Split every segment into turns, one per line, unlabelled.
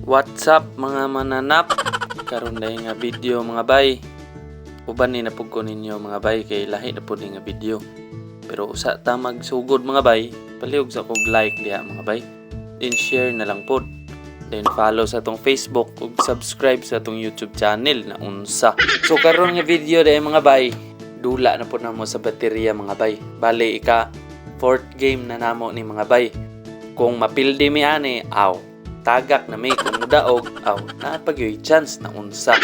What's up mga mananap? Karon day nga video mga bay. Uban ni napug ko ninyo mga bay kay lahi na pud nga video. Pero usa ta magsugod mga bay, palihog sa kog like diha mga bay. Then share na lang pod. Then follow sa atong Facebook ug subscribe sa atong YouTube channel na unsa. So karon nga video day mga bay, dula na pud namo sa baterya mga bay. Bale ika fourth game na namo ni mga bay. Kung mapildi mi ani, tagak na may kung mudaog, napagyoy chance na unsa.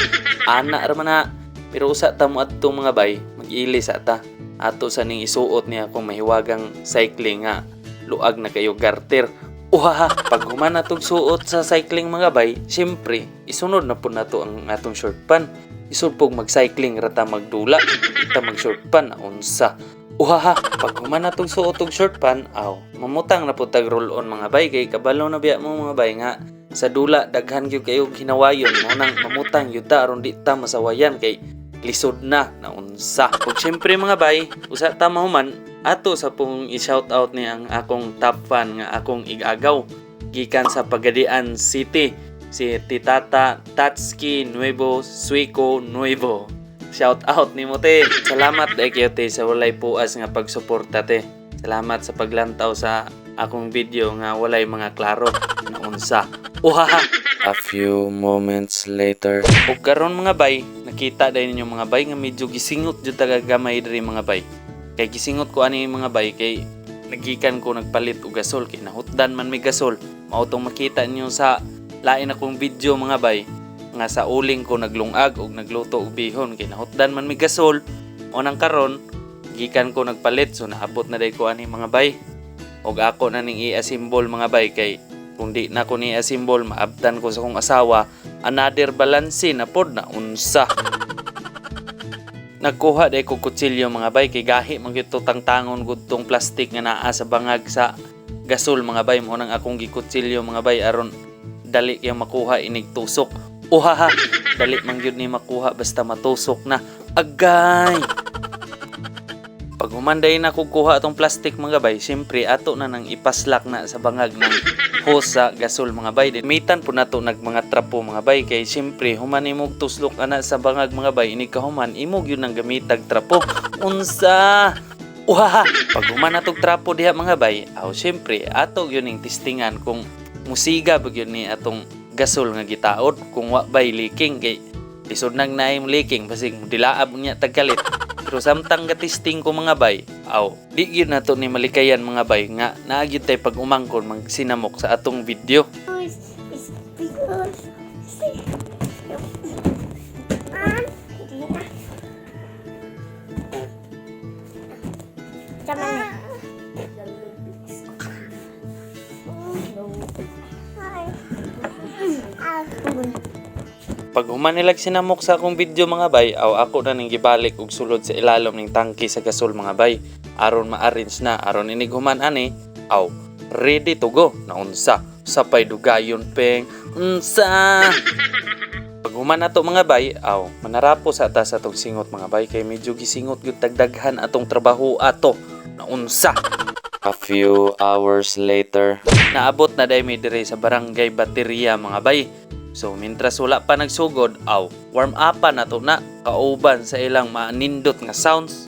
Ana raman na, pero usa ta mo adto mga bay, mag-ili sa ta. Ato sa ning isuot niya kung mahiwagang cycling nga, luag na kayo garter. Uhaha, pag human natong suot sa cycling mga bay, siyempre, isunod na po nato ang atong short pan. Isod pog mag-cycling rata magdula, kita mag-short pan na unsa. Uhaha, pag human natong suot og short pan, mamutang na po tag roll on mga bay kay kabalo na biya mo mga bay nga sa dula daghan gyud kayo hinawayon mo nang mamutang yun ta aron di ta masawayan kay lisod na unsa. Ug syempre mga bay, usa ta mahuman ato sa pong i-shout out ni ang akong top fan nga akong igagaw gikan sa Pagadian City, si Titata Tatsuki Nuevo Suico Nuevo. Shout out ni mo te. Salamat dai kayo te sa walay puas nga pagsuporta te. Salamat sa paglantaw sa akong video nga walay mga klaro na unsa. Uhaha. A few moments later. Ug karon mga bay, nakita dai ninyo mga bay nga medyo gisingot jud tagagamay diri mga bay. Kay gisingot ko ani mga bay kay nagikan ko nagpalit og gasol kay nahutdan man may gasol. Mao tong makita ninyo sa lain akong video mga bay nga sa uling ko naglungag og nagluto og bihon kay nahutdan man may gasol. O nang karon gikan ko nagpalit so naabot na day ko ani mga bay. Og ako na ning i-assemble mga bay kay kung di na ko ni assemble maabtan ko sa kong asawa another balance na pod na unsa. Nagkuha day ko kutsilyo mga bay kay gahi man gyud tangtangon gud tong plastic nga naa sa bangag sa gasol mga bay mo nang akong gikutsilyo mga bay aron dali kay makuha inig tusok. Uhaha, dali man gyud ni makuha basta matusok na. Agay. Pag humanday na kukuha atong plastic mga bay, siyempre ato na nang ipaslak na sa bangag ng hose sa gasol mga bay. Mitan po nato nag mga trapo mga bay kay siyempre human imog tuslok ana sa bangag mga bay ini kahuman imog yun ang gamitag trapo. Unsa? Uhaha, pag human natog trapo diha mga bay, siyempre ato yun ning testingan kung musiga ba yun ni atong gasol nga gitaod kung wa bay leaking kay lisod nang naim leaking basig dilaab niya tagkalit. Pero samtang gatisting ko mga bay, di gyud nato ni malikayan mga bay nga naagid tay pag umangkon magsinamok sa atong video. Pag human nilag sinamok sa akong video mga bay, ako na ning gibalik og sulod sa ilalom ning tangke sa gasol mga bay aron ma-arrange na aron inig human ani, ready to go na unsa. Sapay dugayon peng unsa. Pag human nato mga bay, manarapo sa ta sa tong singot mga bay kay medyo gisingot gyud tagdaghan atong trabaho ato na unsa. A few hours later, naabot na day mi dire sa barangay Baterya mga bay. So, mintras wala pa nagsugod, warm up na to na, kauban sa ilang manindot nga sounds.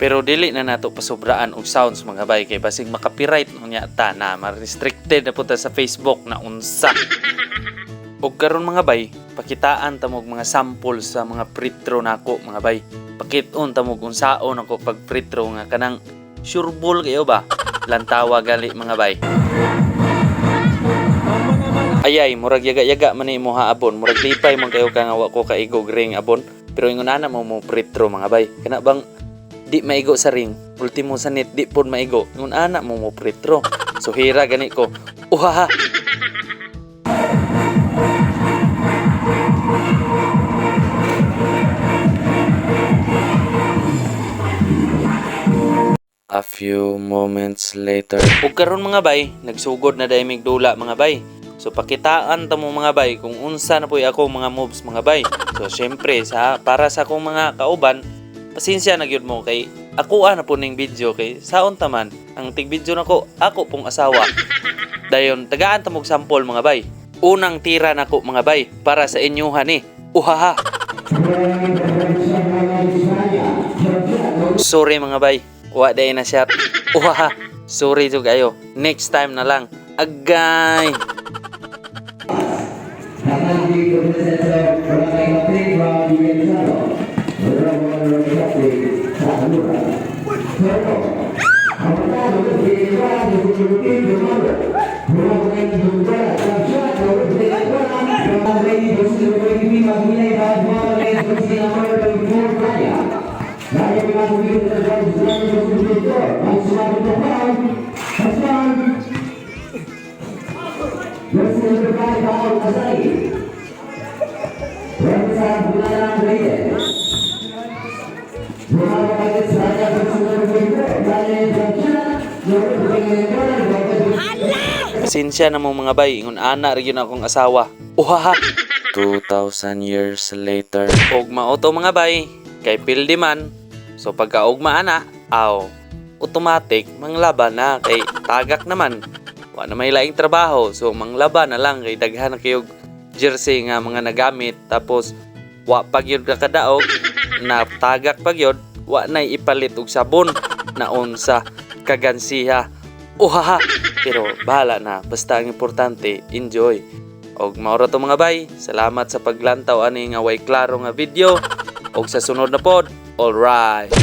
Pero dili na nato pasubraan og sounds mga bay kay basig makapiright unya ta na ma-restricted na punta sa Facebook na unsa. Og karon mga bay, pakitaan ta mo mga sample sa mga pretro nako mga bay. Pakit-on ta mo unsaon ako pag pretro nga kanang sureball kayo ba? Lantawa gali mga bay. Ayay, murag yaga-yaga man ni mo haabon. Murag lipay man kayo ka nga wa ko kaigog ring abon. Pero ingon ana mo pretro mga bay. Kana bang di maigo sa ring. Ultimo sa net di pod maigo. Ingon ana mo pretro. So hira gani ko. Uhaha. A few moments later. Ug karon mga bay, nagsugod na day migdula mga bay. So pakitaan ta mo mga bay kung unsa na puy ako mga moves mga bay. So syempre para sa akong mga kauban, pasensya na gyud mo kay ako na po ning video kay saon taman ang tig video nako ako pong asawa. Dayon tagaan ta mog sample mga bay. Unang tira nako mga bay para sa inyuhan ni. Uhaha. Sorry mga bay. Wa day na shot. Uhaha. Sorry to kayo. Next time na lang. Agay. Pasensya na mo mga bay, ingon ana rin akong asawa. Uhaha! 2,000 years later. Ugma to mga bay, kay pildi man. So pagka ugma ana, automatic manglaban na kay tagak naman. Wa na may laing trabaho, so manglaban na lang kay daghan na kayog jersey nga mga nagamit. Tapos wa pagyod ka kadaog, na tagak pagyod, wa na ipalit og sabon na unsa kagansiha. Uhaha! Pero bahala na, basta ang importante, enjoy. Og maura to mga bay, salamat sa paglantaw ani nga way klaro nga video. Og sa sunod na pod, alright.